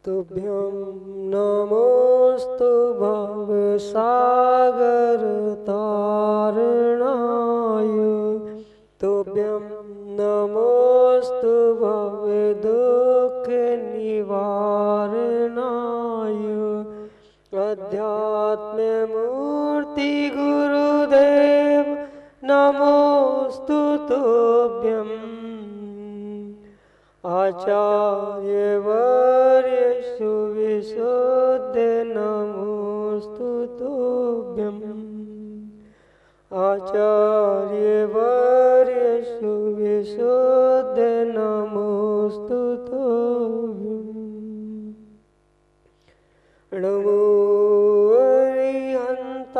तुभ्यं नमोस्तु भवसागर तारणाय, तुभ्यं नमोस्तु भवदुःख निवारणाय। अध्यात्म मूर्ति गुरुदेव नमोस्तु तुभ्यं। आचार्य वर्य सुविशुद्ध नमोस्तु तुभ्यं। आचार्य वर्य सुविशुद्ध नमोस्तु तुभ्यं। नमो अरिहन्ताणं,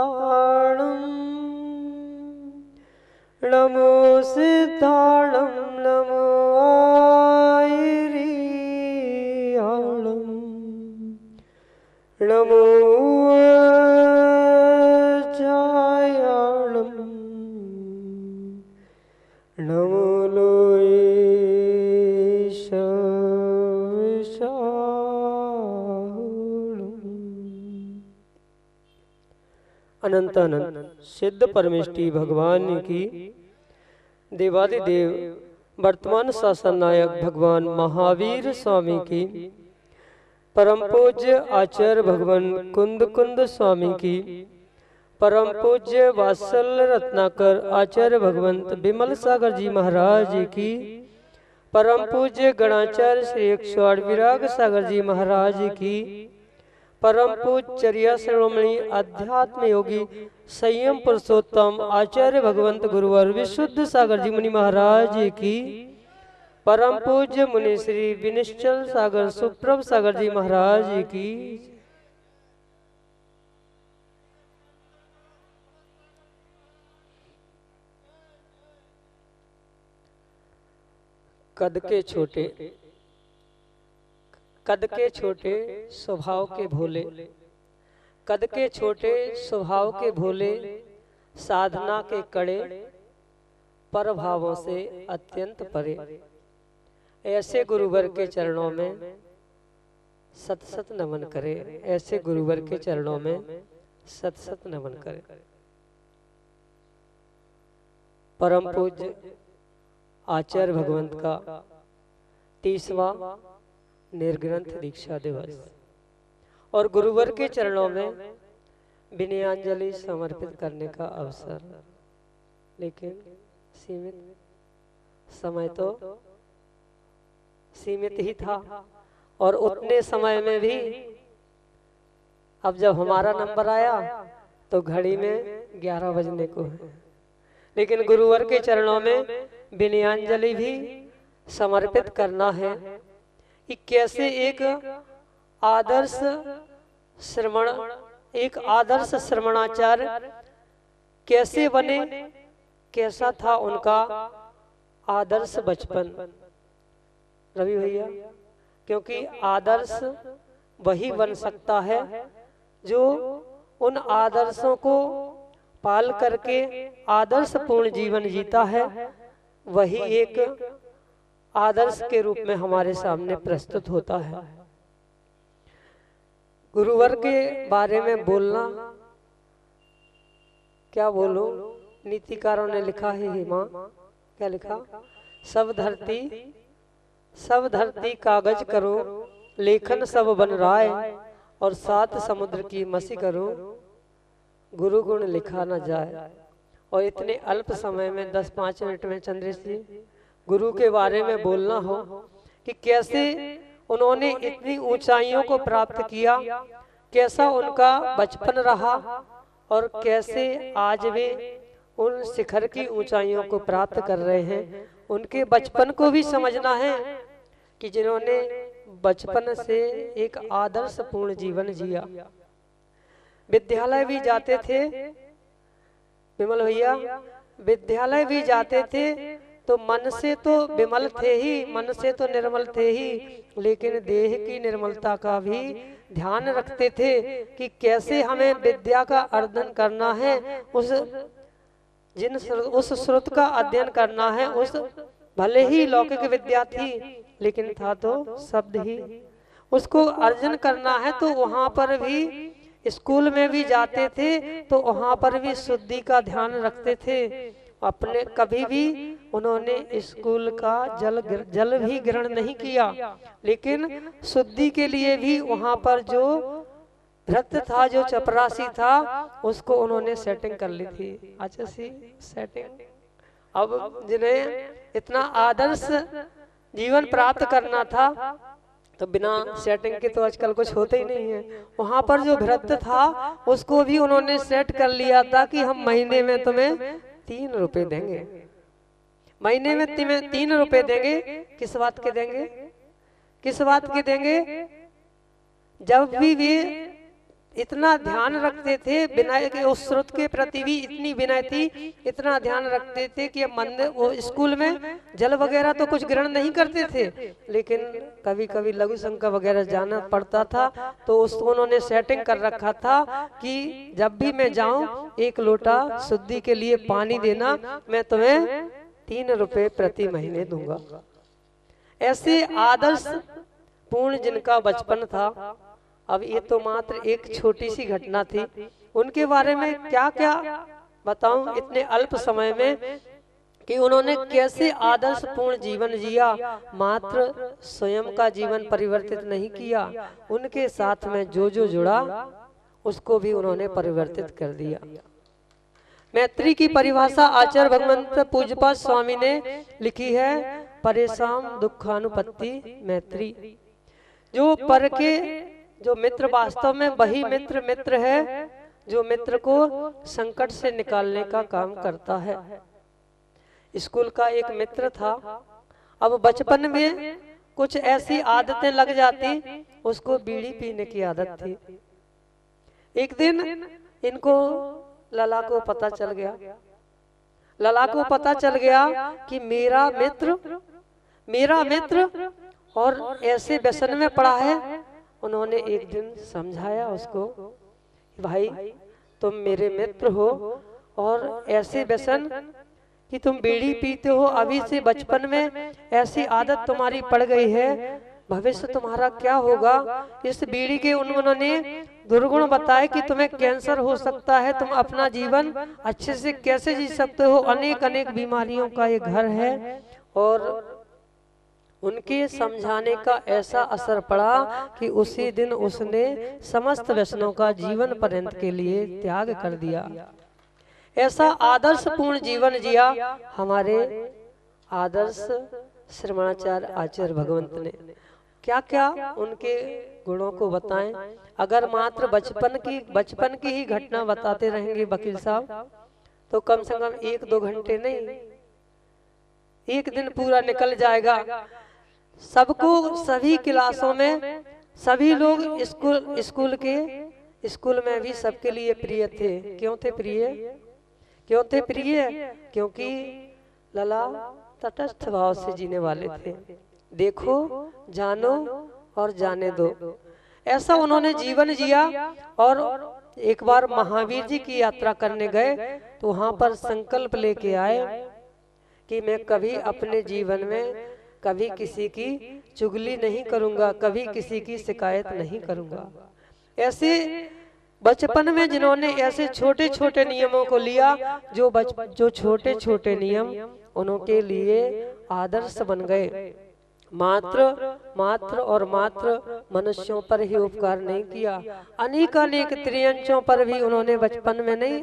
नमो सिद्धाणं, नमो आयरियाणं, नमो अजायाणं, नमो अनंत अनंत सिद्ध परमेष्टि भगवान की देवादिदेव वर्तमान शासन नायक भगवान महावीर स्वामी की, परम पूज्य आचार्य भगवान कुंद कुंद स्वामी की, परम पूज्य वात्सल्य रत्नाकर आचार्य भगवंत विमल सागर जी महाराज की, परम पूज्य गणाचार्य श्री 108 विराग सागर जी महाराज की, परम पूज्य चर्या श्रोमणी अध्यात्म योगी संयम पुरुषोत्तम आचार्य भगवंत गुरुवर विशुद्ध सागर जी मुनि महाराज की, परम पूज्य मुनि श्री विनिश्चल सागर सुप्रभ सागर जी महाराज की। कद के छोटे स्वभाव के भोले, कद के छोटे स्वभाव के भोले, साधना के कड़े पर भावों से अत्यंत परे, ऐसे गुरुवर के चरणों में सत सत नमन करे। ऐसे गुरुवर के चरणों में सत सत नमन करे। परम पूज्य आचार्य भगवंत का 30वां निर्ग्रंथ दीक्षा दिवस और गुरुवर के चरणों में विनयाञ्जलि समर्पित करने का अवसर, लेकिन सीमित समय तो सीमित ही था और उतने समय में भी अब जब हमारा नंबर आया तो घड़ी में 11 बजने को है, लेकिन गुरुवर के चरणों में विनयाञ्जलि भी समर्पित करना है कि कैसे एक आदर्श श्रमण, एक आदर्श श्रमणाचार्य कैसे बने, कैसा था उनका आदर्श बचपन। रवि भैया, क्योंकि आदर्श वही बन सकता है जो उन आदर्शों को पाल करके आदर्शपूर्ण जीवन जीता है, वही एक आदर्श के रूप में हमारे सामने प्रस्तुत होता है। गुरुवर के बारे में बोलना, क्या बोलूं, नीतिकारों ने लिखा है हिमा, क्या लिखा, सब धरती कागज करो, लेखन सब बन राय, और 7 समुद्र की मसी करो, गुरु गुण लिखा न जाए। और इतने अल्प समय में 10-5 मिनट में चंद्रेश जी गुरु के बारे में बोलना हो कि कैसे उन्होंने इतनी ऊंचाइयों को प्राप्त किया, कैसा उनका बचपन रहा और कैसे आज वे उन शिखर की ऊंचाइयों को प्राप्त कर रहे हैं। उनके बचपन को भी समझना है कि जिन्होंने बचपन से एक आदर्शपूर्ण जीवन जिया। विद्यालय भी जाते थे विमल भैया, विद्यालय भी जाते थे, तो मन से तो विमल थे ही, मन से तो निर्मल थे ही, लेकिन देह की निर्मलता का भी ध्यान रखते थे कि कैसे हमें विद्या का अर्जन करना है, उस स्रोत का अध्ययन करना है। उस भले ही लौकिक विद्या थी, लेकिन था तो शब्द ही, उसको अर्जन करना है। तो वहां पर भी, स्कूल में भी जाते थे तो वहां पर भी शुद्धि का ध्यान रखते थे। अपने कभी भी उन्होंने स्कूल का जल भी ग्रहण नहीं किया, लेकिन शुद्धि के लिए भी वहां पर जो रक्त था, जो चपरासी था, उसको उन्होंने सेटिंग कर ली थी। अच्छा सी सेटिंग। अब जिन्हें इतना आदर्श जीवन प्राप्त करना था, तो बिना सेटिंग के तो आजकल कुछ होते ही नहीं है। वहां पर जो भरत था उसको भी उन्होंने सेट कर लिया था कि हम महीने में तुम्हें 3 रुपए देंगे, महीने में तुम्हें 3 रुपए देंगे। किस बात के देंगे? किस बात के देंगे? जब भी वे इतना ध्यान रखते थे, विनय के उस स्रोत के प्रति भी इतनी विनय थी, इतना ध्यान रखते थे कि मंदिर, वो स्कूल में जल वगैरह तो कुछ ग्रहण नहीं करते थे, लेकिन कभी कभी लघु शंका वगैरह जाना पड़ता था, तो उसको उन्होंने सेटिंग कर रखा था कि जब भी मैं जाऊं 1 लोटा शुद्धि के लिए पानी देना, मैं तुम्हें 3 रुपए प्रति महीने दूंगा। ऐसे आदर्श पूर्ण जिनका बचपन था। अब ये तो मात्र एक छोटी सी घटना थी, उनके बारे में क्या क्या बताऊं इतने अल्प समय में, कि उन्होंने कैसे आदर्श पूर्ण जीवन जिया। मात्र स्वयं का जीवन परिवर्तित नहीं किया, उनके साथ में जो जो जुड़ा उसको भी उन्होंने परिवर्तित कर दिया। मैत्री की परिभाषा आचार्य भगवंत पूज्यपाद स्वामी ने लिखी है, परेशान दुखानुपत्ति मैत्री। जो पर के, जो मित्र वास्तव में वही मित्र है जो मित्र को संकट से निकालने का काम करता है। स्कूल का एक मित्र था। अब बचपन में कुछ ऐसी आदतें लग जाती, उसको बीड़ी पीने की आदत थी। एक दिन इनको लला को पता चल गया, लला को पता चल गया कि मेरा मित्र और ऐसे व्यसन में पड़ा है। उन्होंने एक दिन समझाया उसको, भाई तुम मेरे मित्र हो और ऐसे व्यसन कि तुम बीड़ी पीते हो, अभी से बचपन में ऐसी आदत तुम्हारी पड़ गई है, भविष्य तुम्हारा क्या होगा। इस बीड़ी के उन्होंने दुर्गुण बताए कि तुम्हें कैंसर हो सकता है, तुम अपना जीवन अच्छे से कैसे जी सकते हो, अनेक अनेक बीमारियों का ये घर है। और उनके समझाने का ऐसा असर पड़ा कि उसी दिन उसने समस्त व्यसनों का जीवन पर्यंत के लिए त्याग कर दिया। ऐसा आदर्श पूर्ण जीवन जिया हमारे आदर्श श्रवणाचार्य आचार्य भगवंत ने। क्या क्या उनके गुणों को बताएं। अगर मात्र बचपन की ही घटना बताते रहेंगे वकील साहब, तो कम से कम 1-2 घंटे नहीं, 1 दिन पूरा निकल जाएगा। सबको, सभी क्लासों में सभी लोग स्कूल में भी सबके लिए प्रिय थे। क्यों थे प्रिय? क्यों थे प्रिय? क्योंकि लला तटस्थ भाव से जीने वाले थे। देखो, जानो और जाने दो, ऐसा उन्होंने जीवन जिया। और एक बार महावीर जी की यात्रा करने गए तो वहां पर संकल्प लेके आए कि मैं कभी अपने जीवन में कभी किसी की चुगली नहीं करूंगा, कभी किसी की शिकायत नहीं करूंगा। ऐसे बचपन में जिन्होंने ऐसे छोटे छोटे नियमों को लिया, जो छोटे छोटे नियम उनके लिए आदर्श बन गए। मात्र और मात्र मनुष्यों पर ही उपकार नहीं किया, अनेक अनेक त्रियंचों पर भी उन्होंने बचपन में नहीं,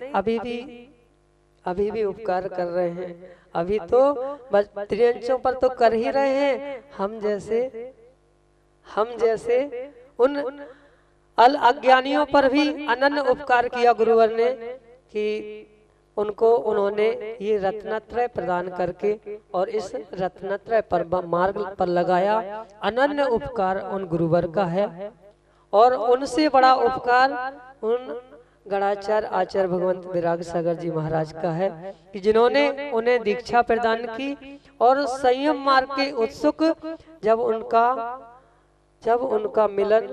अभी भी उपकार कर रहे हैं। अभी तो त्रियंचों पर तो कर ही रहे हैं। हम जैसे उन अज्ञानियों पर भी अनन्य उपकार किया गुरुवर ने, कि उन्होंने ये रत्नत्रय प्रदान करके और इस रत्नत्रय पर मार्ग पर लगाया। अनन्य उपकार उन गुरुवर का है। और उनसे बड़ा उपकार उन गणाचार्य आचार्य भगवंत विराग सागर जी महाराज का है, कि जिन्होंने उन्हें दीक्षा प्रदान की और संयम मार्ग के उत्सुक जब उनका मिलन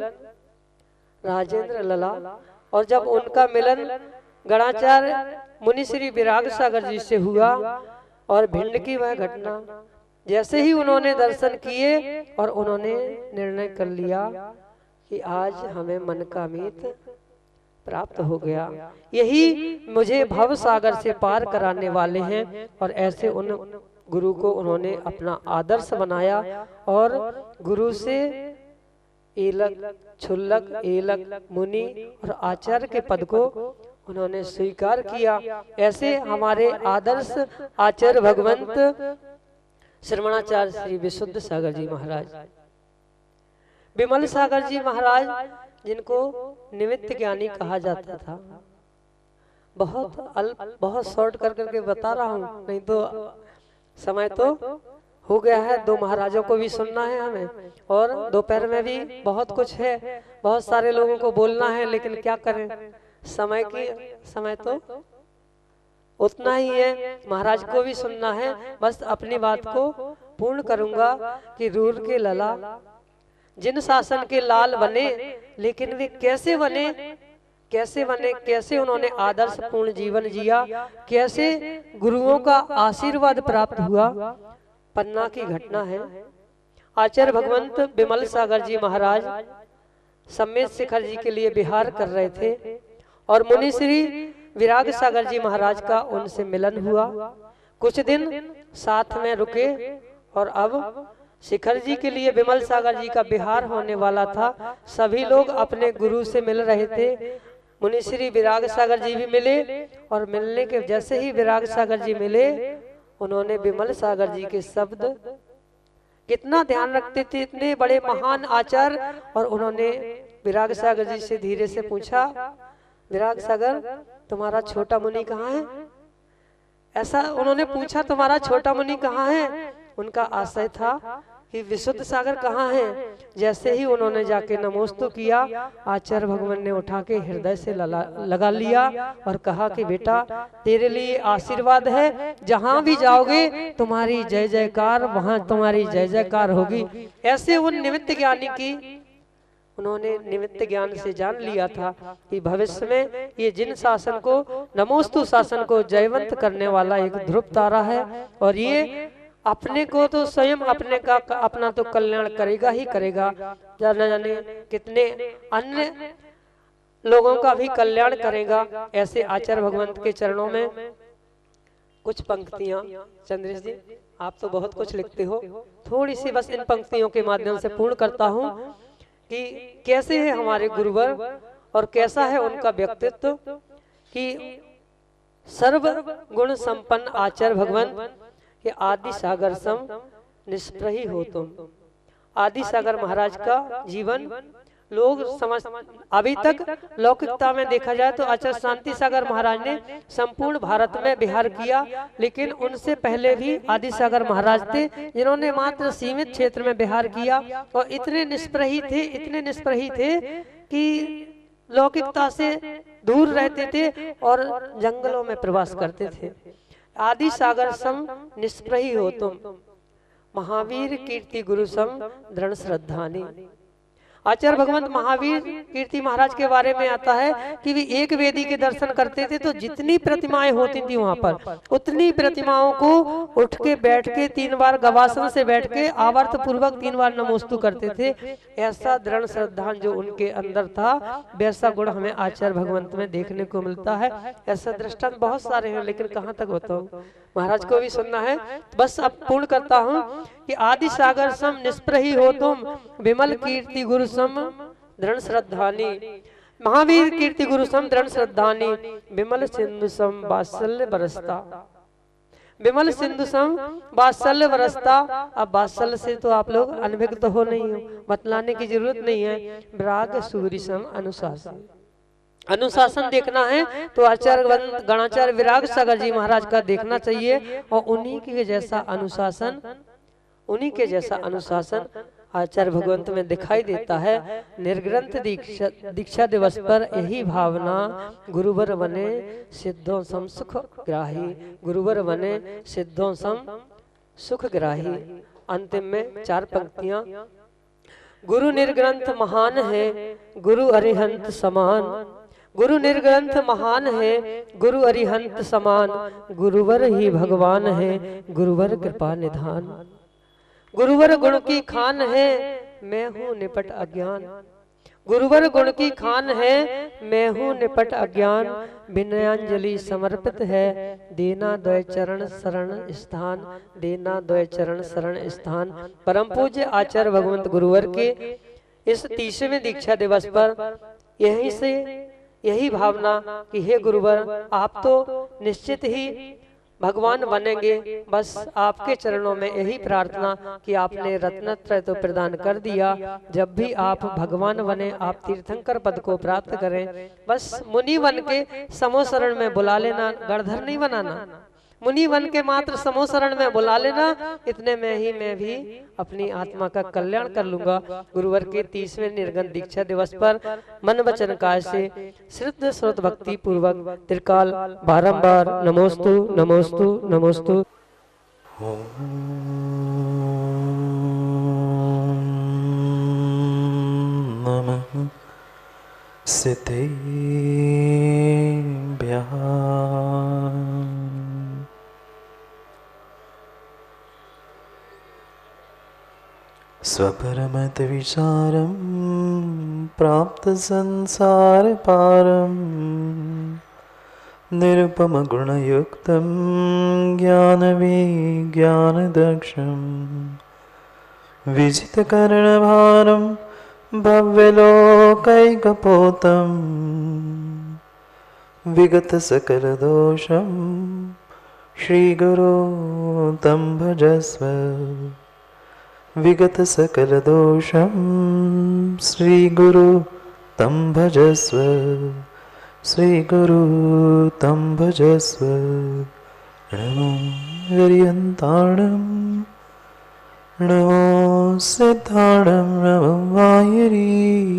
राजेंद्र लला और जब उनका मिलन गणाचार्य मुनि श्री विराग सागर जी से हुआ और भिंड की वह घटना, जैसे ही उन्होंने दर्शन किए और उन्होंने निर्णय कर लिया कि आज हमें मन का मीत प्राप्त हो गया, यही मुझे भव सागर से पार कराने वाले हैं। और ऐसे उन गुरु को उन्होंने अपना आदर्श बनाया और गुरु से एलक छुल्लक एलक मुनि और आचार्य के पद को उन्होंने स्वीकार किया। ऐसे हमारे आदर्श आचार्य भगवंत श्रवणाचार्य श्री विशुद्ध सागर जी महाराज, विमल सागर जी महाराज, जिनको निमित्त ज्ञानी कहा जाता था। बहुत शॉर्ट कर करके बता रहा हूँ, नहीं तो समय तो हो गया है। दो महाराजों को भी सुनना है हमें और दोपहर में भी बहुत कुछ है, बहुत सारे लोगों को बोलना है, लेकिन क्या करें, समय तो उतना ही है। महाराज को भी सुनना है। बस अपनी बात को पूर्ण करूंगा कि रूर के लला जिन शासन के लाल बने, लेकिन वे कैसे बने, कैसे उन्होंने आदर्श पूर्ण जीवन जिया, कैसे गुरुओं का आशीर्वाद प्राप्त हुआ, पन्ना की घटना है। आचार्य भगवंत विमल सागर जी महाराज सम्मेत शिखर जी के लिए विहार कर रहे थे और मुनि श्री विराग सागर जी महाराज का उनसे मिलन हुआ। कुछ दिन साथ में रुके और अब शिखर जी के लिए विमल सागर जी का विहार होने वाला था। सभी लोग अपने गुरु से मिल रहे थे। मुनि श्री विराग सागर जी भी मिले और मिलने के जैसे ही विराग सागर जी मिले, उन्होंने विमल सागर जी के शब्द कितना ध्यान रखते थे, इतने बड़े महान आचार्य, और उन्होंने विराग सागर जी से धीरे से पूछा, विराग सागर तुम्हारा छोटा मुनि कहाँ है? ऐसा उन्होंने पूछा, तुम्हारा छोटा मुनि कहाँ है? उनका आशय था कि विशुद्ध सागर कहाँ है? जैसे ही उन्होंने जाके नमोस्तु किया, आचार्य भगवान ने उठा के हृदय से लगा लिया और कहा कि बेटा तेरे लिए आशीर्वाद है, जहाँ भी जाओगे तुम्हारी जय जयकार, वहाँ तुम्हारी जय जयकार होगी। ऐसे उन निमित्त ज्ञानी की उन्होंने निमित्त ज्ञान से जान लिया था कि भविष्य में ये जिन शासन को नमोस्तु शासन को जयवंत करने वाला एक ध्रुव तारा है, और ये अपने को तो स्वयं अपना तो कल्याण करेगा ही करेगा, न जाने कितने अन्य लोगों का भी कल्याण करेगा। ऐसे आचार्य भगवंत के चरणों में कुछ पंक्तियां, चंद्रेश जी आप तो बहुत कुछ लिखते हो, थोड़ी सी बस इन पंक्तियों के माध्यम से पूर्ण करता हूं कि कैसे है हमारे गुरुवर और कैसा है उनका व्यक्तित्व। कि सर्व गुण संपन्न आचार्य भगवंत कि आदि सागर सम निष्प्रही हो तुम। आदि सागर महाराज का जीवन लोग समझ, अभी तक लौकिकता में देखा जाए तो आचार्य शांति सागर महाराज ने संपूर्ण भारत में विहार किया, लेकिन उनसे पहले भी आदि सागर महाराज थे जिन्होंने मात्र सीमित क्षेत्र में विहार किया और इतने निष्प्रही थे कि लौकिकता से दूर रहते थे और जंगलों में प्रवास करते थे। आदि सागर सम निष्प्रही हो तुम, महावीर कीर्ति गुरु सम दृढ़ श्रद्धानी। आचार्य भगवंत महावीर कीर्ति महाराज के बारे में आता है कि वे एक वेदी के दर्शन करते थे तो जितनी प्रतिमाएं होती थी वहां पर, उतनी प्रतिमाओं को उठ के बैठ के 3 बार गवासन से बैठ के आवर्त पूर्वक 3 बार नमोस्तु करते थे। ऐसा दृढ़ श्रद्धा जो उनके अंदर था, वैसा गुण हमें आचार्य भगवंत में देखने को मिलता है। ऐसा दृष्टांत बहुत सारे हैं, लेकिन कहाँ तक बताऊं, महाराज को भी सुनना है। बस अब पूर्ण करता हूँ कि आदि सागर सम निष्प्रही हो तुम, विमल कीर्ति गुरु सम दृढ़ श्रद्धानी। महावीर कीर्ति गुरु सम दृढ़ श्रद्धानी, विमल सिंधु सम वात्सल्य बरसता। विमल सिंधु सम वात्सल्य बरसता। अब वात्सल्य से तो आप लोग अनभिज्ञ तो हो नहीं हो, बतलाने की जरूरत नहीं है। विराग सूर्य सम अनुशासन। अनुशासन देखना है तो आचार्य गणाचार्य विराग सागर जी महाराज का देखना चाहिए, और उन्हीं के जैसा अनुशासन आचार्य भगवंत में दिखाई देता है। निर्ग्रंथ दीक्षा दिवस पर यही भावना, गुरुवर बने सिद्धों सम सुख ग्राही, गुरुवर बने सिद्धों सम सुखग्राही। अंतिम में 4 पंक्तियां। गुरु निर्ग्रंथ महान है, गुरु अरिहंत समान। गुरु निर्ग्रंथ महान है, गुरु अरिहंत समान। गुरुवर ही भगवान है, गुरुवर कृपा निधान। गुरुवर गुण की खान है, मैं हूँ निपट अज्ञान। गुरुवर गुण की खान है, मैं हूँ निपट अज्ञान। विनयांजलि समर्पित है, देना द्वय चरण शरण स्थान। देना द्वय चरण शरण स्थान। परम पूज्य आचार्य भगवंत गुरुवर के इस 30वें दीक्षा दिवस पर यहीं से यही भावना कि हे गुरुवर, आप तो निश्चित ही भगवान बनेंगे, बस आपके चरणों में यही प्रार्थना कि आपने रत्नत्रय तो प्रदान कर दिया। जब भी आप भगवान बने, आप तीर्थंकर पद को प्राप्त करें। बस मुनि बन के समोशरण में बुला लेना, गणधर नहीं बनाना। मुनि बन के मात्र समोशरण में बुला लेना, इतने में ही मैं भी अपनी आत्मा का कल्याण कर लूंगा। गुरुवर के 30वें निर्गन दीक्षा दिवस पर मन वचन काज से शुद्ध श्रुत भक्ति पूर्वक त्रिकाल बारंबार नमोस्तु नमोस्तु नमोस्तु। नमः सिद्धेभ्यः स्वपरमत विचारं प्राप्त संसार पारं निरुपम गुणयुक्तं ज्ञान विज्ञानदक्षं विजितकर्णभारं भव्यलोकैकपोतं विगत सकलदोषं श्रीगुरो तं भजस्व। विगत सकलदोषं श्रीगुरु तं भजस्व। श्रीगुरु तं भजस्व। नमो हरियन्ताणं नमो सिद्धाणं नमो वायरीयाणं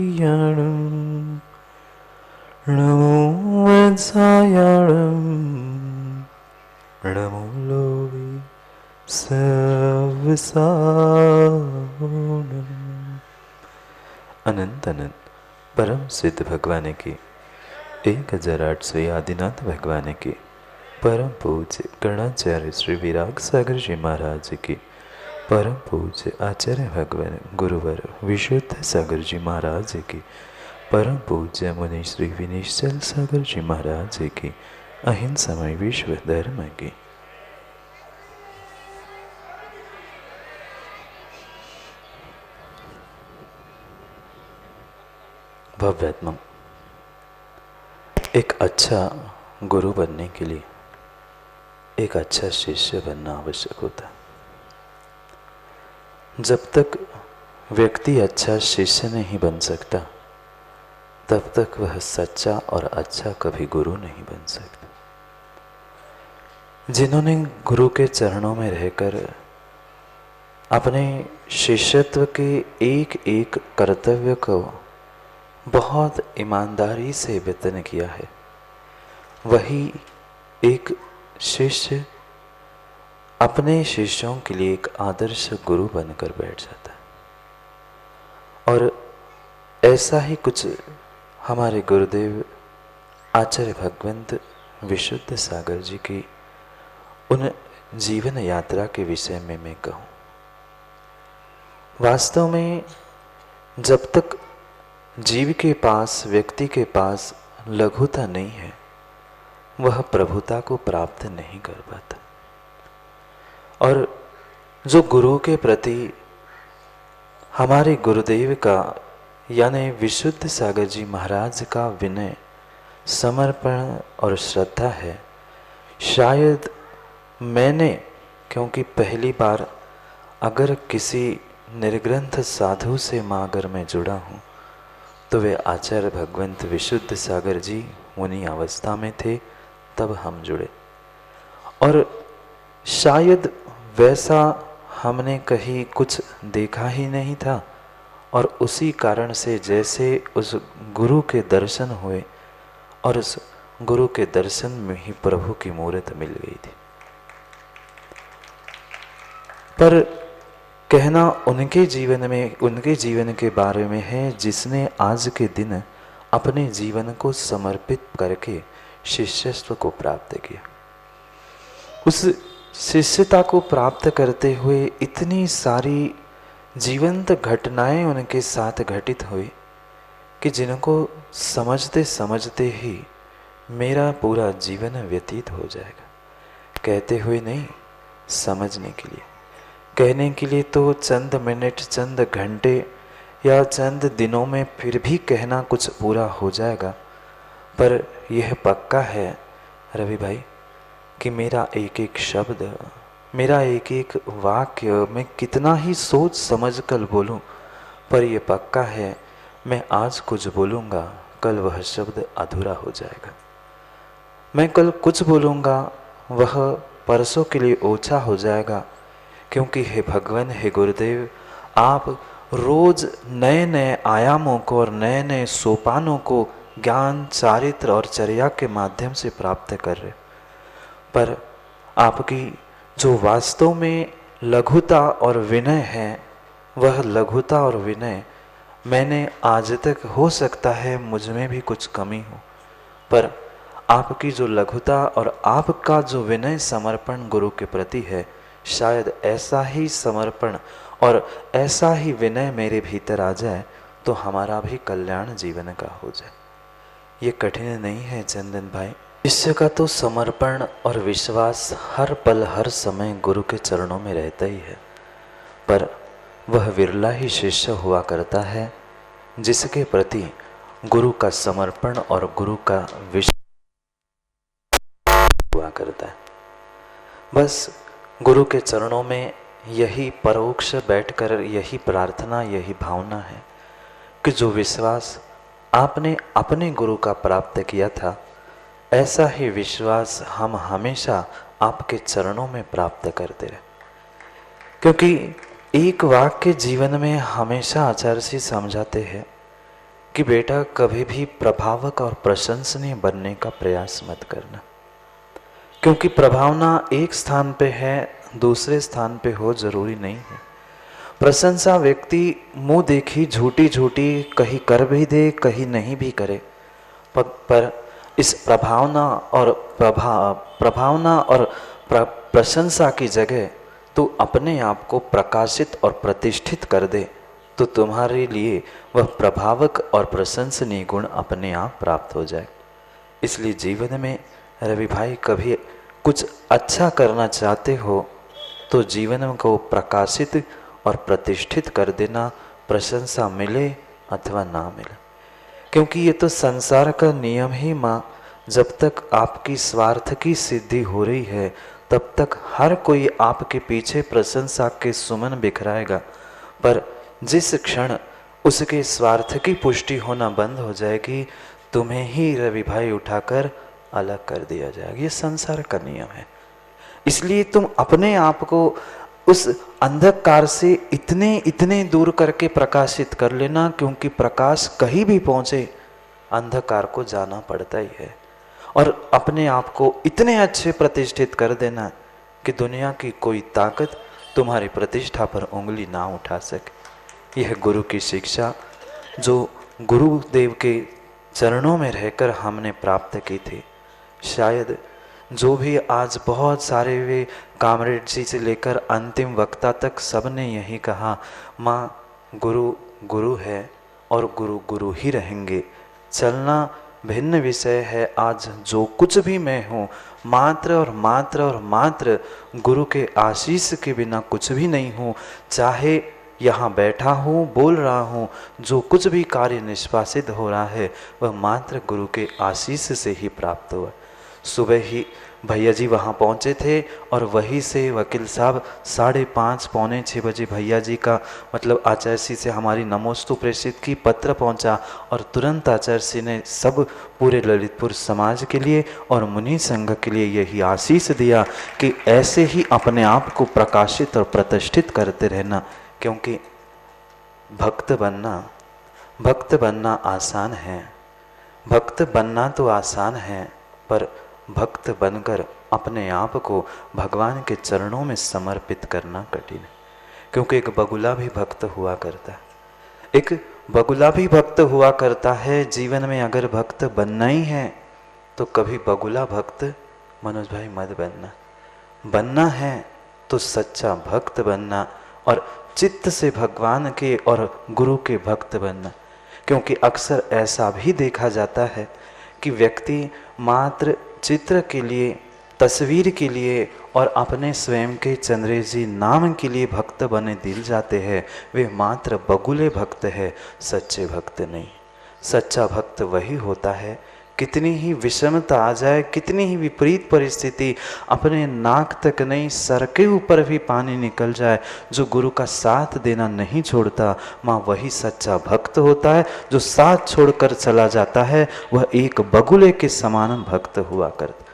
नमो वत्सायाणं नमो लोभि अनंत अनंत परम सिद्ध भगवान की 1800 आदिनाथ भगवान की परम पूज्य गणाचार्य श्री विराग सागर जी महाराज की परम पूज्य आचार्य भगवान गुरुवर विशुद्ध सागर जी महाराज की परम पूज्य मुनि श्री विनिश्चल सागर जी महाराज की अहिंसामय विश्व धर्म की भव्यात्मा। एक अच्छा गुरु बनने के लिए एक अच्छा शिष्य बनना आवश्यक होता है। जब तक व्यक्ति अच्छा शिष्य नहीं बन सकता, तब तक वह सच्चा और अच्छा कभी गुरु नहीं बन सकता। जिन्होंने गुरु के चरणों में रहकर अपने शिष्यत्व के एक एक कर्तव्य को बहुत ईमानदारी से वेतन किया है, वही एक शिष्य अपने शिष्यों के लिए एक आदर्श गुरु बनकर बैठ जाता है। और ऐसा ही कुछ हमारे गुरुदेव आचार्य भगवंत विशुद्ध सागर जी की उन जीवन यात्रा के विषय में मैं कहूँ। वास्तव में जब तक जीव के पास, व्यक्ति के पास लघुता नहीं है, वह प्रभुता को प्राप्त नहीं कर पाता। और जो गुरु के प्रति हमारे गुरुदेव का यानी विशुद्ध सागर जी महाराज का विनय, समर्पण और श्रद्धा है, शायद मैंने, क्योंकि पहली बार अगर किसी निर्ग्रंथ साधु से मां अगर मैं जुड़ा हूँ, तो वे आचार्य भगवंत विशुद्ध सागर जी मुनि अवस्था में थे, तब हम जुड़े। और शायद वैसा हमने कहीं कुछ देखा ही नहीं था, और उसी कारण से जैसे उस गुरु के दर्शन हुए और उस गुरु के दर्शन में ही प्रभु की मूर्त मिल गई थी। पर कहना उनके जीवन में, उनके जीवन के बारे में है जिसने आज के दिन अपने जीवन को समर्पित करके शिष्यत्व को प्राप्त किया। उस शिष्यता को प्राप्त करते हुए इतनी सारी जीवंत घटनाएं उनके साथ घटित हुई कि जिनको समझते समझते ही मेरा पूरा जीवन व्यतीत हो जाएगा। कहते हुए नहीं, समझने के लिए। कहने के लिए तो चंद मिनट, चंद घंटे या चंद दिनों में फिर भी कहना कुछ पूरा हो जाएगा, पर यह पक्का है रवि भाई कि मेरा एक एक शब्द, मेरा एक एक वाक्य मैं कितना ही सोच समझ कर बोलूं, पर यह पक्का है मैं आज कुछ बोलूँगा, कल वह शब्द अधूरा हो जाएगा। मैं कल कुछ बोलूँगा, वह परसों के लिए ओछा हो जाएगा, क्योंकि हे भगवान, हे गुरुदेव, आप रोज नए नए आयामों को और नए नए सोपानों को ज्ञान, चारित्र और चर्या के माध्यम से प्राप्त कर रहे, पर आपकी जो वास्तव में लघुता और विनय है, वह लघुता और विनय मैंने आज तक, हो सकता है मुझ में भी कुछ कमी हो, पर आपकी जो लघुता और आपका जो विनय समर्पण गुरु के प्रति है, शायद ऐसा ही समर्पण और ऐसा ही विनय मेरे भीतर आ जाए तो हमारा भी कल्याण जीवन का हो जाए। ये कठिन नहीं है चंदन भाई। शिष्य का तो समर्पण और विश्वास हर पल हर समय गुरु के चरणों में रहता ही है, पर वह विरला ही शिष्य हुआ करता है जिसके प्रति गुरु का समर्पण और गुरु का विश्वास हुआ करता है। बस गुरु के चरणों में यही परोक्ष बैठकर यही प्रार्थना, यही भावना है कि जो विश्वास आपने अपने गुरु का प्राप्त किया था, ऐसा ही विश्वास हम हमेशा आपके चरणों में प्राप्त करते रहे। क्योंकि एक वाक्य जीवन में हमेशा आचार्य जी समझाते हैं कि बेटा कभी भी प्रभावक और प्रशंसनीय बनने का प्रयास मत करना, क्योंकि प्रभावना एक स्थान पे है, दूसरे स्थान पे हो जरूरी नहीं है। प्रशंसा व्यक्ति मुंह देखी झूठी झूठी कहीं कर भी दे, कहीं नहीं भी करे, पर इस प्रभावना और प्रशंसा की जगह तू अपने आप को प्रकाशित और प्रतिष्ठित कर दे तो तुम्हारे लिए वह प्रभावक और प्रशंसनीय गुण अपने आप प्राप्त हो जाए। इसलिए जीवन में रवि भाई कभी कुछ अच्छा करना चाहते हो तो जीवन को प्रकाशित और प्रतिष्ठित कर देना, प्रशंसा मिले अथवा ना मिले, क्योंकि ये तो संसार का नियम ही माँ। जब तक आपकी स्वार्थ की सिद्धि हो रही है तब तक हर कोई आपके पीछे प्रशंसा के सुमन बिखराएगा, पर जिस क्षण उसके स्वार्थ की पुष्टि होना बंद हो जाएगी, तुम्हें ही रवि भाई उठाकर अलग कर दिया जाएगा। ये संसार का नियम है। इसलिए तुम अपने आप को उस अंधकार से इतने दूर करके प्रकाशित कर लेना, क्योंकि प्रकाश कहीं भी पहुंचे अंधकार को जाना पड़ता ही है। और अपने आप को इतने अच्छे प्रतिष्ठित कर देना कि दुनिया की कोई ताकत तुम्हारी प्रतिष्ठा पर उंगली ना उठा सके। यह गुरु की शिक्षा जो गुरुदेव के चरणों में रहकर हमने प्राप्त की थी। शायद जो भी आज बहुत सारे वे कामरेड जी से लेकर अंतिम वक्ता तक सबने यही कहा, माँ गुरु गुरु है और गुरु गुरु ही रहेंगे। चलना भिन्न विषय है। आज जो कुछ भी मैं हूँ मात्र और मात्र और मात्र गुरु के आशीष के बिना कुछ भी नहीं हूँ। चाहे यहाँ बैठा हूँ, बोल रहा हूँ, जो कुछ भी कार्य निष्पादित हो रहा है वह मात्र गुरु के आशीष से ही प्राप्त हुआ। सुबह ही भैया जी वहाँ पहुँचे थे और वहीं से वकील साहब 5:30 पौने 6 बजे भैया जी का मतलब आचार्य जी से हमारी नमोस्तु प्रेषित की पत्र पहुँचा और तुरंत आचार्य जी ने सब पूरे ललितपुर समाज के लिए और मुनि संघ के लिए यही आशीष दिया कि ऐसे ही अपने आप को प्रकाशित और प्रतिष्ठित करते रहना, क्योंकि भक्त बनना आसान है। भक्त बनना तो आसान है, पर भक्त बनकर अपने आप को भगवान के चरणों में समर्पित करना कठिन है। क्योंकि एक बगुला भी भक्त हुआ करता है, एक बगुला भी भक्त हुआ करता है। जीवन में अगर भक्त बनना ही है तो कभी बगुला भक्त मनोज भाई मत बनना। बनना है तो सच्चा भक्त बनना और चित्त से भगवान के और गुरु के भक्त बनना। क्योंकि अक्सर ऐसा भी देखा जाता है कि व्यक्ति मात्र चित्र के लिए, तस्वीर के लिए और अपने स्वयं के चंद्रेजी नाम के लिए भक्त बने दिल जाते हैं। वे मात्र बगुले भक्त है, सच्चे भक्त नहीं। सच्चा भक्त वही होता है, कितनी ही विषमता आ जाए, कितनी ही विपरीत परिस्थिति, अपने नाक तक नहीं सर के ऊपर भी पानी निकल जाए, जो गुरु का साथ देना नहीं छोड़ता, माँ वही सच्चा भक्त होता है। जो साथ छोड़कर चला जाता है वह एक बगुले के समान भक्त हुआ करता।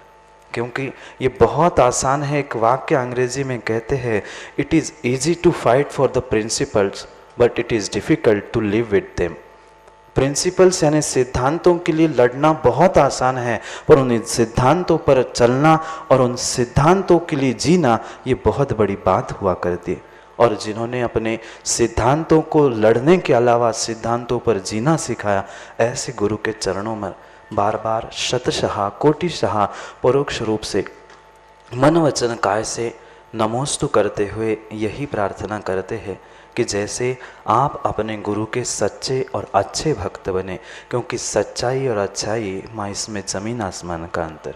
क्योंकि ये बहुत आसान है। एक वाक्य अंग्रेजी में कहते हैं, it is easy to fight for the principles but it is difficult to live with them. Principles यानी सिद्धांतों के लिए लड़ना बहुत आसान है, पर उन सिद्धांतों पर चलना और उन सिद्धांतों के लिए जीना ये बहुत बड़ी बात हुआ करती है। और जिन्होंने अपने सिद्धांतों को लड़ने के अलावा सिद्धांतों पर जीना सिखाया, ऐसे गुरु के चरणों में बार बार शतशः कोटिशः परोक्ष रूप से मन वचन काय से नमोस्तु करते हुए यही प्रार्थना करते हैं कि जैसे आप अपने गुरु के सच्चे और अच्छे भक्त बने। क्योंकि सच्चाई और अच्छाई, माँ इसमें ज़मीन आसमान का अंतर।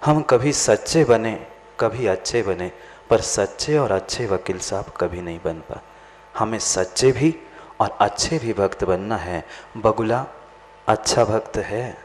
हम कभी सच्चे बने, कभी अच्छे बने, पर सच्चे और अच्छे वकील साहब कभी नहीं बन पा। हमें सच्चे भी और अच्छे भी भक्त बनना है। बगुला अच्छा भक्त है,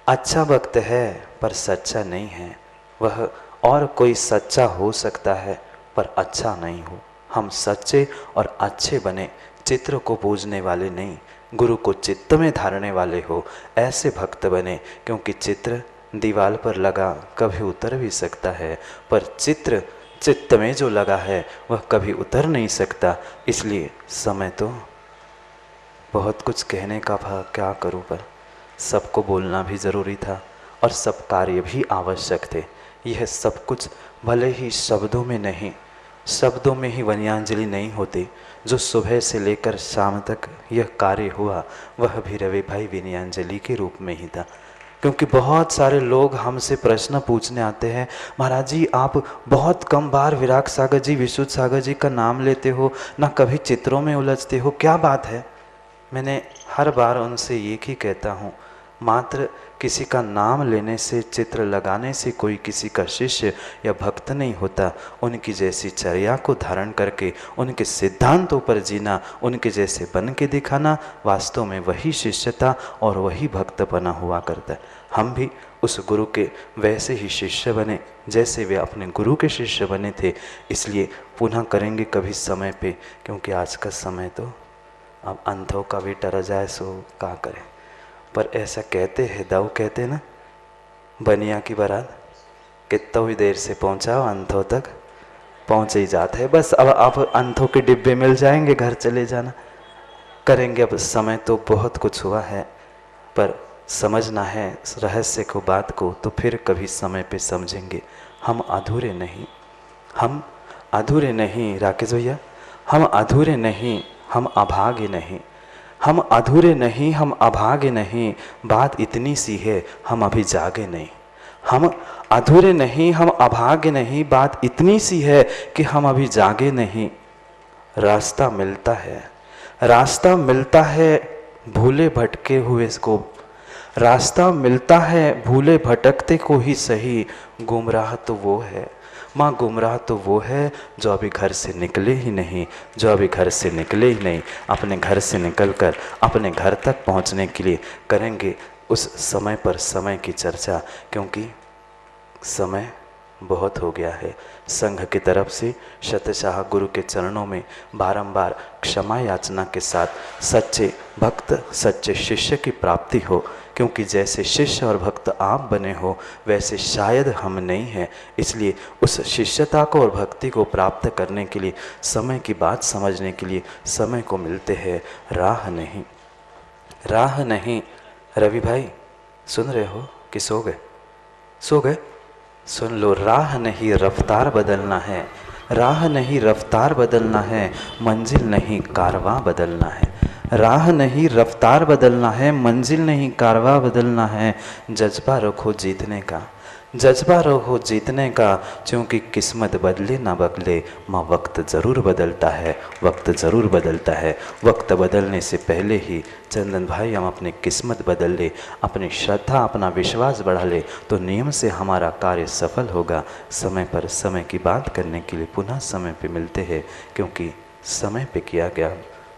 अच्छा भक्त है पर सच्चा नहीं है। वह और कोई सच्चा हो सकता है पर अच्छा नहीं हो। हम सच्चे और अच्छे बने, चित्र को पूजने वाले नहीं, गुरु को चित्त में धारने वाले हो, ऐसे भक्त बने। क्योंकि चित्र दीवार पर लगा कभी उतर भी सकता है, पर चित्र चित्त में जो लगा है वह कभी उतर नहीं सकता। इसलिए समय तो बहुत कुछ कहने का था, क्या करूं, पर सबको बोलना भी ज़रूरी था और सब कार्य भी आवश्यक थे। यह सब कुछ भले ही शब्दों में नहीं, शब्दों में ही वन्यांजलि नहीं होती। जो सुबह से लेकर शाम तक यह कार्य हुआ वह भी रवि भाई विनयांजलि के रूप में ही था। क्योंकि बहुत सारे लोग हमसे प्रश्न पूछने आते हैं, महाराज जी आप बहुत कम बार विराग सागर जी, विशुद्ध सागर जी का नाम लेते हो, ना कभी चित्रों में उलझते हो, क्या बात है। मैंने हर बार उनसे एक ही कहता हूँ, मात्र किसी का नाम लेने से, चित्र लगाने से कोई किसी का शिष्य या भक्त नहीं होता। उनकी जैसी चर्या को धारण करके उनके सिद्धांतों पर जीना, उनके जैसे बन के दिखाना, वास्तव में वही शिष्यता और वही भक्तपना हुआ करता है। हम भी उस गुरु के वैसे ही शिष्य बने जैसे वे अपने गुरु के शिष्य बने थे। इसलिए पुनः करेंगे कभी समय पे, क्योंकि आज का समय तो अब अंधों का भी टर जाए सो क्या करें। पर ऐसा कहते हैं, दाऊ कहते ना, बनिया की बारात कितना ही देर से पहुंचाओ, अंधों तक पहुंच ही जाते हैं। बस अब आप अंधों के डिब्बे मिल जाएंगे, घर चले जाना। करेंगे, अब समय तो बहुत कुछ हुआ है, पर समझना है रहस्य को, बात को, तो फिर कभी समय पे समझेंगे। हम अधूरे नहीं, हम अधूरे नहीं राकेश भैया, हम अधूरे नहीं, हम अभागे नहीं, हम अधूरे नहीं, हम अभागे नहीं। बात इतनी सी है, हम अभी जागे नहीं। हम अधूरे नहीं, हम अभागे नहीं, बात इतनी सी है कि हम अभी जागे नहीं। रास्ता मिलता है, रास्ता मिलता है भूले भटके हुए को, रास्ता मिलता है भूले भटकते को ही सही। गुमराह तो वो है माँ, गुमराह तो वो है जो अभी घर से निकले ही नहीं, जो अभी घर से निकले ही नहीं। अपने घर से निकलकर अपने घर तक पहुँचने के लिए करेंगे उस समय पर समय की चर्चा, क्योंकि समय बहुत हो गया है। संघ की तरफ से शतशाह गुरु के चरणों में बारंबार क्षमा याचना के साथ सच्चे भक्त, सच्चे शिष्य की प्राप्ति हो। क्योंकि जैसे शिष्य और भक्त आप बने हो वैसे शायद हम नहीं हैं। इसलिए उस शिष्यता को और भक्ति को प्राप्त करने के लिए, समय की बात समझने के लिए समय को मिलते हैं, राह नहीं, राह नहीं। रवि भाई सुन रहे हो कि सो गए? सो गए? सुन लो, राह नहीं रफ्तार बदलना है, राह नहीं रफ्तार बदलना है, मंजिल नहीं कारवां बदलना है। राह नहीं रफ्तार बदलना है, मंजिल नहीं कारवां बदलना है। जज्बा रखो जीतने का, जज्बा रखो जीतने का, क्योंकि किस्मत बदले ना बदले माँ वक्त ज़रूर बदलता है, वक्त ज़रूर बदलता है। वक्त बदलने से पहले ही चंदन भाई हम अपनी किस्मत बदल ले, अपनी श्रद्धा अपना विश्वास बढ़ा ले, तो नियम से हमारा कार्य सफल होगा। समय पर समय की बात करने के लिए पुनः समय पे मिलते हैं, क्योंकि समय पे किया गया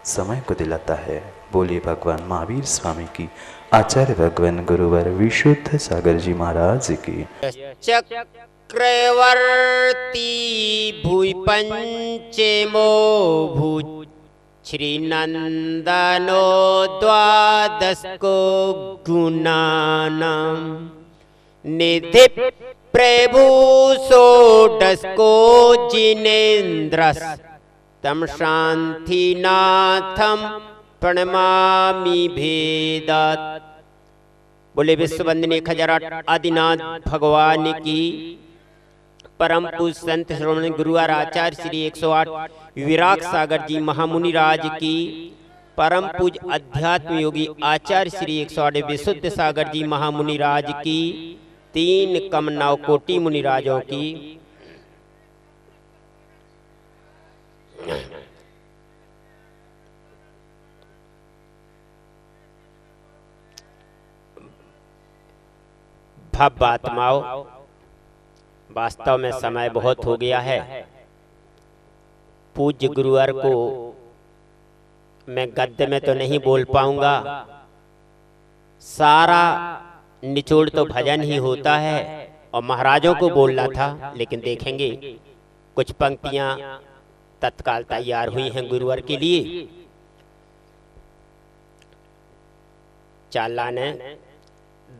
समय को दिलाता है। बोलिए भगवान महावीर स्वामी की, आचार्य भगवान गुरुवर विशुद्ध सागर जी महाराज की। चक्रवर्ती भूइ पंचमो भू श्री नंदनो द्वादश को गुणानाम निधि प्रभु षोडश को जिनेन्द्रस तम शांतिनाथम प्रणमामि भेदात। बोले विश्ववंदनीय खजराट आदिनाथ भगवान की। परम पूज्य संत श्रोमणी गुरुवार आचार्य श्री 108 विराग सागर जी महामुनि राज की। परम पूज्य अध्यात्म योगी आचार्य श्री 108 विशुद्ध सागर जी महामुनि राज की। 3 कम 9 कोटि मुनि राजों की। भव आत्माओं, वास्तव में समय बहुत हो गया है। पूज्य गुरुवार को मैं गद्य में तो नहीं बोल पाऊंगा, सारा निचोड़ तो भजन ही होता है और महाराजों को बोलना था, लेकिन देखेंगे कुछ पंक्तियां तत्काल तैयार हुई हैं गुरुवार के लिए। चाला ने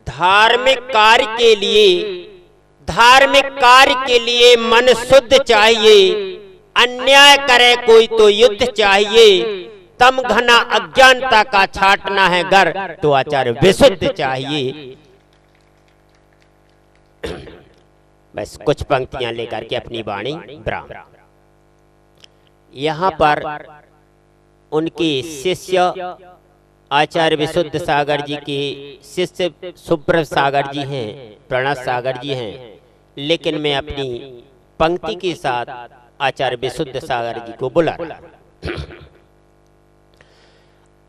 धार्मिक कार्य के लिए मन शुद्ध चाहिए, अन्याय करे कोई तो युद्ध चाहिए। तम घना अज्ञानता का छाटना है घर, तो आचार्य विशुद्ध चाहिए। बस कुछ पंक्तियां लेकर के अपनी वाणी विराम। यहाँ पर उनके शिष्य आचार्य विशुद्ध सागर जी के शिष्य सुब्रत सागर जी हैं, प्रणव सागर जी हैं, लेकिन मैं अपनी पंक्ति के साथ आचार्य विशुद्ध सागर जी को बुला रहा हूं।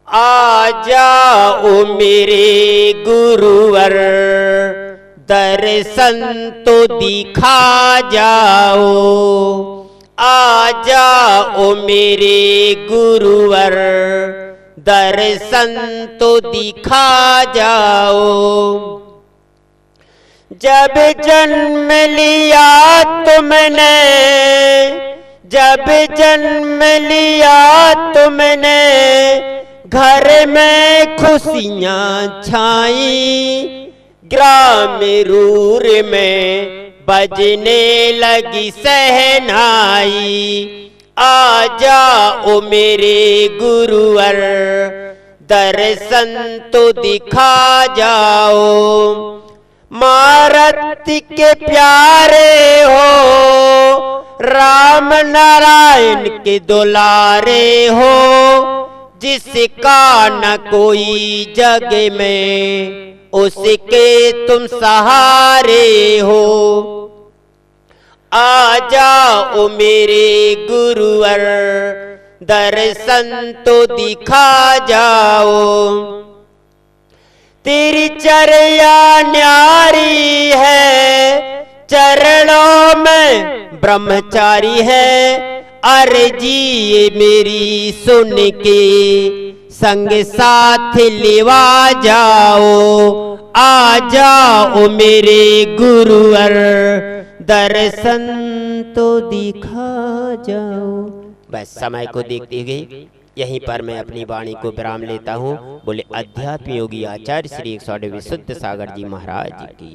आ जाओ मेरे गुरुवर, दर्शन तो दिखा जाओ। आ जाओ मेरे गुरुवर, दर्शन तो दिखा जाओ। जब जन्म लिया तुमने, जब जन्म लिया तुमने, घर में खुशियां छाई। ग्राम रूर में बजने लगी सहनाई। आ जाओ मेरे गुरुवर, दर्शन तो दिखा जाओ। मारुति के प्यारे हो, राम नारायण के दुलारे हो। जिसका न कोई जग में, उसके तुम सहारे हो। आ जाओ मेरे गुरुवर, दर्शन तो दिखा जाओ। तेरी चर्या न्यारी है, चरणों में ब्रह्मचारी है। अर्जी ये मेरी सुन के, संग साथ लेवा जाओ। आ जाओ मेरे गुरुवर, दर्शन तो दिखा जाओ। बस समय को देखते हुए यहीं पर मैं अपनी वाणी को विराम लेता हूँ। बोले अध्यात्म योगी आचार्य श्री 108 विशुद्ध सागर जी महाराज की।